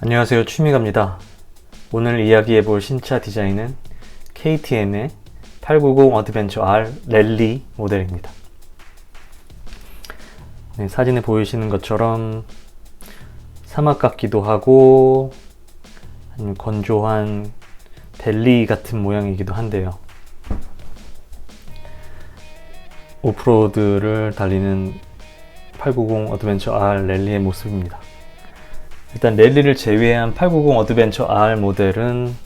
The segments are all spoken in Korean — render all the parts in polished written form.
안녕하세요, 취미갑니다. 오늘 이야기해볼 신차 디자인은 KTM의 890 어드벤처 R 랠리 모델입니다. 네, 사진에 보이시는 것처럼 사막 같기도 하고 아니면 건조한 밸리 같은 모양이기도 한데요. 오프로드를 달리는 890 어드벤처 R 랠리의 모습입니다. 일단 랠리를 제외한 890 어드벤처 R 모델은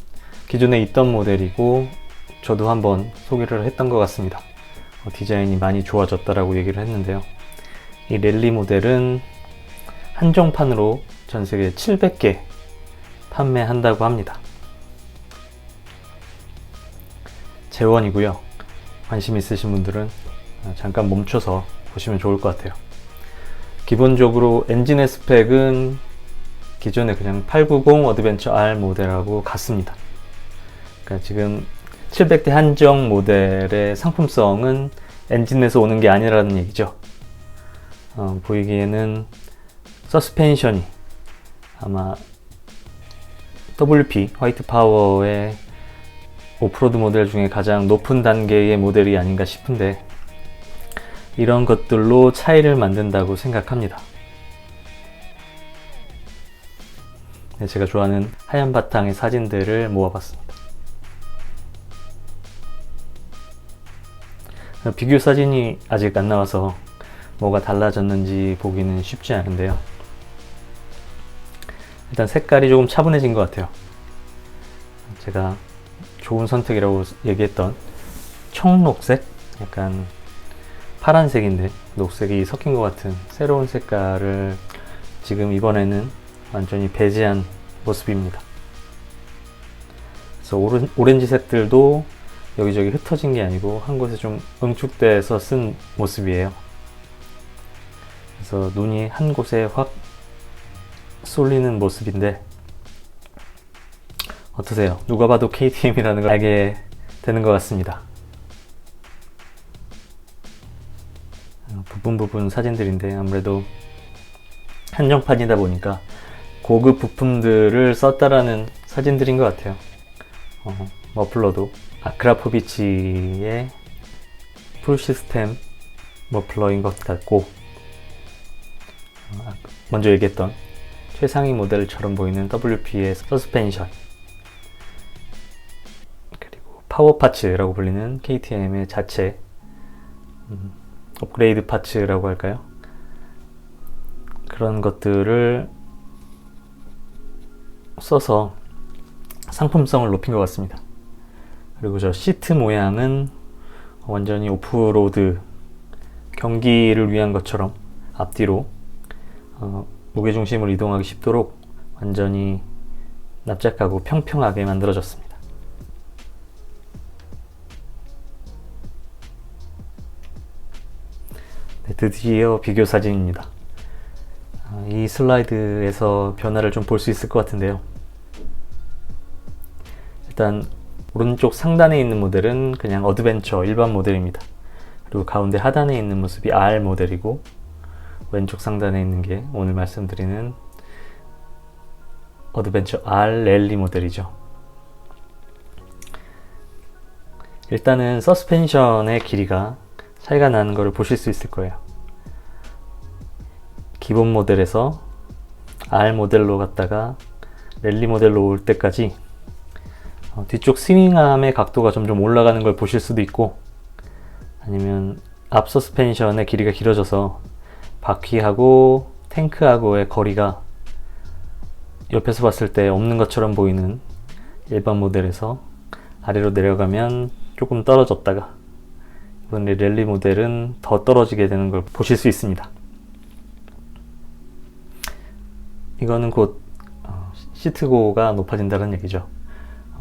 기존에 있던 모델이고 저도 한번 소개를 했던 것 같습니다. 디자인이 많이 좋아졌다라고 얘기를 했는데요. 이 랠리 모델은 한정판으로 전 세계 700개 판매한다고 합니다. 재원이고요. 관심 있으신 분들은 잠깐 멈춰서 보시면 좋을 것 같아요. 기본적으로 엔진의 스펙은 기존에 그냥 890 어드벤처 R 모델하고 같습니다. 그러니까 지금 700대 한정 모델의 상품성은 엔진에서 오는 게 아니라는 얘기죠. 보이기에는 서스펜션이 아마 WP 화이트 파워의 오프로드 모델 중에 가장 높은 단계의 모델이 아닌가 싶은데 이런 것들로 차이를 만든다고 생각합니다. 제가 좋아하는 하얀 바탕의 사진들을 모아봤습니다. 비교 사진이 아직 안 나와서 뭐가 달라졌는지 보기는 쉽지 않은데요. 일단 색깔이 조금 차분해진 것 같아요. 제가 좋은 선택이라고 얘기했던 청록색? 약간 파란색인데 녹색이 섞인 것 같은 새로운 색깔을 지금 이번에는 완전히 배제한 모습입니다. 그래서 오렌지 색들도 여기저기 흩어진 게 아니고 한 곳에 좀 응축돼서 쓴 모습이에요. 그래서 눈이 한 곳에 확 쏠리는 모습인데 어떠세요? 누가 봐도 KTM이라는 걸 알게 되는 것 같습니다. 부분 사진들인데 아무래도 한정판이다 보니까 고급 부품들을 썼다라는 사진들인 것 같아요. 머플러도 아크라포비치의 풀 시스템 머플러인 것 같고 먼저 얘기했던 최상위 모델처럼 보이는 WP의 서스펜션 그리고 파워 파츠라고 불리는 KTM의 자체 업그레이드 파츠라고 할까요? 그런 것들을 써서 상품성을 높인 것 같습니다. 그리고 저 시트 모양은 완전히 오프로드 경기를 위한 것처럼 앞뒤로 무게중심을 이동하기 쉽도록 완전히 납작하고 평평하게 만들어졌습니다. 네, 드디어 비교 사진입니다. 이 슬라이드에서 변화를 좀 볼 수 있을 것 같은데요. 일단 오른쪽 상단에 있는 모델은 그냥 어드벤처 일반 모델입니다. 그리고 가운데 하단에 있는 모습이 R 모델이고 왼쪽 상단에 있는 게 오늘 말씀드리는 어드벤처 R 랠리 모델이죠. 일단은 서스펜션의 길이가 차이가 나는 것을 보실 수 있을 거예요. 기본 모델에서 R 모델로 갔다가 랠리 모델로 올 때까지 뒤쪽 스윙암의 각도가 점점 올라가는 걸 보실 수도 있고 아니면 앞 서스펜션의 길이가 길어져서 바퀴하고 탱크하고의 거리가 옆에서 봤을 때 없는 것처럼 보이는 일반 모델에서 아래로 내려가면 조금 떨어졌다가 이번에 랠리 모델은 더 떨어지게 되는 걸 보실 수 있습니다. 이거는 곧 시트고가 높아진다는 얘기죠.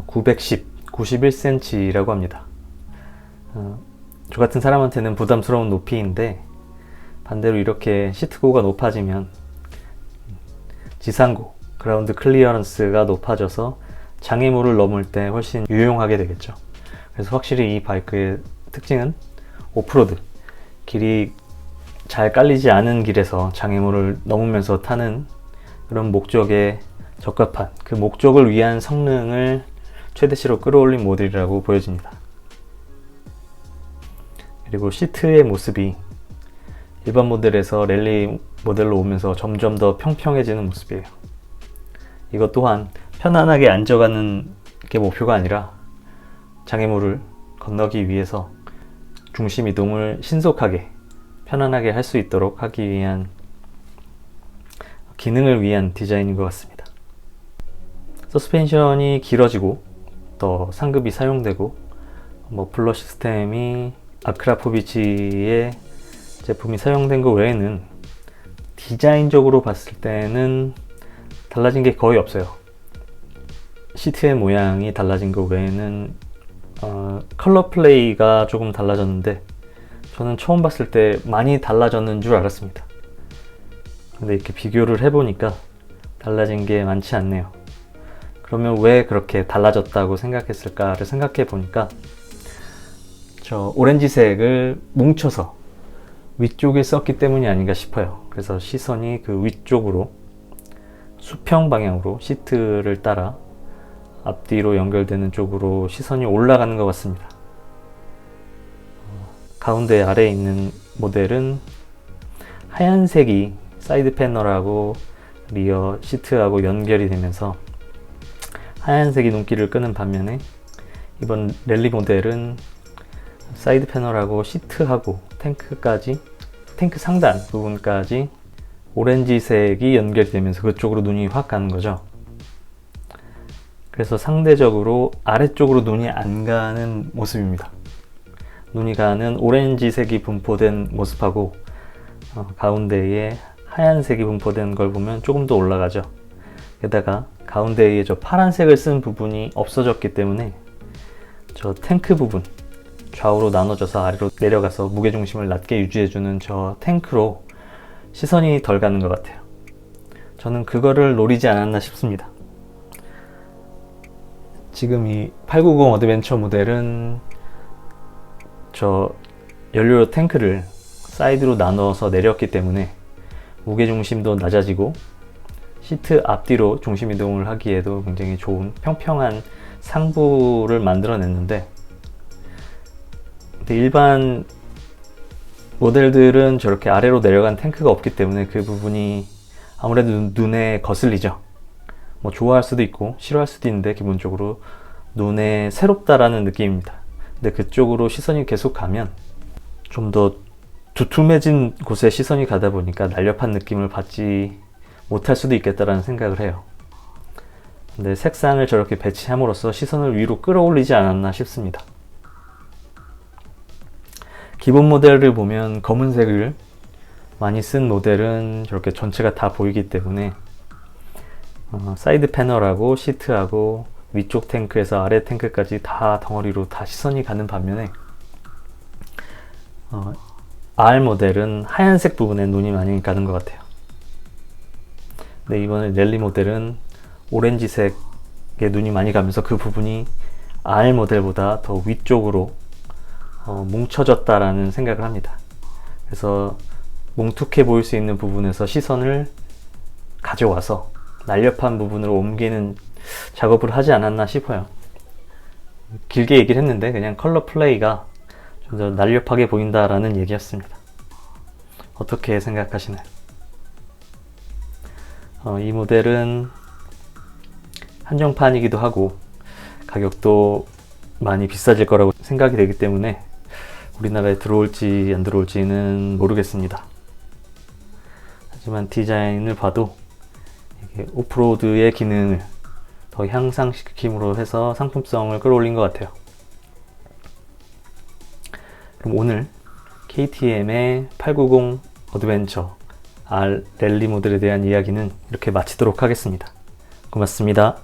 91cm라고 합니다. 저 같은 사람한테는 부담스러운 높이인데 반대로 이렇게 시트고가 높아지면 지상고, 그라운드 클리어런스가 높아져서 장애물을 넘을 때 훨씬 유용하게 되겠죠. 그래서 확실히 이 바이크의 특징은 오프로드, 길이 잘 깔리지 않은 길에서 장애물을 넘으면서 타는 그런 목적의 적합한 그 목적을 위한 성능을 최대치로 끌어올린 모델이라고 보여집니다. 그리고 시트의 모습이 일반 모델에서 랠리 모델로 오면서 점점 더 평평해지는 모습이에요. 이것 또한 편안하게 앉아가는 게 목표가 아니라 장애물을 건너기 위해서 중심 이동을 신속하게 편안하게 할 수 있도록 하기 위한 기능을 위한 디자인인 것 같습니다. 서스펜션이 길어지고 더 상급이 사용되고 머플러 시스템이 아크라포비치의 제품이 사용된 것 외에는 디자인적으로 봤을 때는 달라진 게 거의 없어요. 시트의 모양이 달라진 것 외에는 컬러 플레이가 조금 달라졌는데 저는 처음 봤을 때 많이 달라졌는 줄 알았습니다. 근데 이렇게 비교를 해보니까 달라진 게 많지 않네요. 그러면 왜 그렇게 달라졌다고 생각했을까를 생각해 보니까 저 오렌지색을 뭉쳐서 위쪽에 썼기 때문이 아닌가 싶어요. 그래서 시선이 그 위쪽으로 수평 방향으로 시트를 따라 앞뒤로 연결되는 쪽으로 시선이 올라가는 것 같습니다. 가운데 아래에 있는 모델은 하얀색이 사이드 패널하고 리어 시트하고 연결이 되면서 하얀색이 눈길을 끄는 반면에 이번 랠리 모델은 사이드 패널하고 시트하고 탱크 상단 부분까지 오렌지색이 연결이 되면서 그쪽으로 눈이 확 가는 거죠. 그래서 상대적으로 아래쪽으로 눈이 안 가는 모습입니다. 눈이 가는 오렌지색이 분포된 모습하고 가운데에 하얀색이 분포된 걸 보면 조금 더 올라가죠. 게다가 가운데에 저 파란색을 쓴 부분이 없어졌기 때문에 저 탱크 부분 좌우로 나눠져서 아래로 내려가서 무게중심을 낮게 유지해주는 저 탱크로 시선이 덜 가는 것 같아요. 저는 그거를 노리지 않았나 싶습니다. 지금 이 890 어드벤처 모델은 저 연료 탱크를 사이드로 나눠서 내렸기 때문에 무게중심도 낮아지고 시트 앞뒤로 중심 이동을 하기에도 굉장히 좋은 평평한 상부를 만들어냈는데, 근데 일반 모델들은 저렇게 아래로 내려간 탱크가 없기 때문에 그 부분이 아무래도 눈에 거슬리죠. 뭐 좋아할 수도 있고 싫어할 수도 있는데 기본적으로 눈에 새롭다라는 느낌입니다. 근데 그쪽으로 시선이 계속 가면 좀 더 두툼해진 곳에 시선이 가다 보니까 날렵한 느낌을 받지 못할 수도 있겠다라는 생각을 해요. 근데 색상을 저렇게 배치함으로써 시선을 위로 끌어올리지 않았나 싶습니다. 기본 모델을 보면 검은색을 많이 쓴 모델은 저렇게 전체가 다 보이기 때문에 사이드 패널하고 시트하고 위쪽 탱크에서 아래 탱크까지 다 덩어리로 다 시선이 가는 반면에 R 모델은 하얀색 부분에 눈이 많이 가는 것 같아요. 근데 이번에 랠리 모델은 오렌지색에 눈이 많이 가면서 그 부분이 R 모델보다 더 위쪽으로 뭉쳐졌다라는 생각을 합니다. 그래서 뭉툭해 보일 수 있는 부분에서 시선을 가져와서 날렵한 부분으로 옮기는 작업을 하지 않았나 싶어요. 길게 얘기를 했는데 그냥 컬러 플레이가 좀 더 날렵하게 보인다라는 얘기였습니다. 어떻게 생각하시나요? 이 모델은 한정판이기도 하고 가격도 많이 비싸질 거라고 생각이 되기 때문에 우리나라에 들어올지 안 들어올지는 모르겠습니다. 하지만 디자인을 봐도 이게 오프로드의 기능을 더 향상시킴으로 해서 상품성을 끌어올린 것 같아요. 그럼 오늘 KTM의 890 어드벤처 R 랠리 모델에 대한 이야기는 이렇게 마치도록 하겠습니다. 고맙습니다.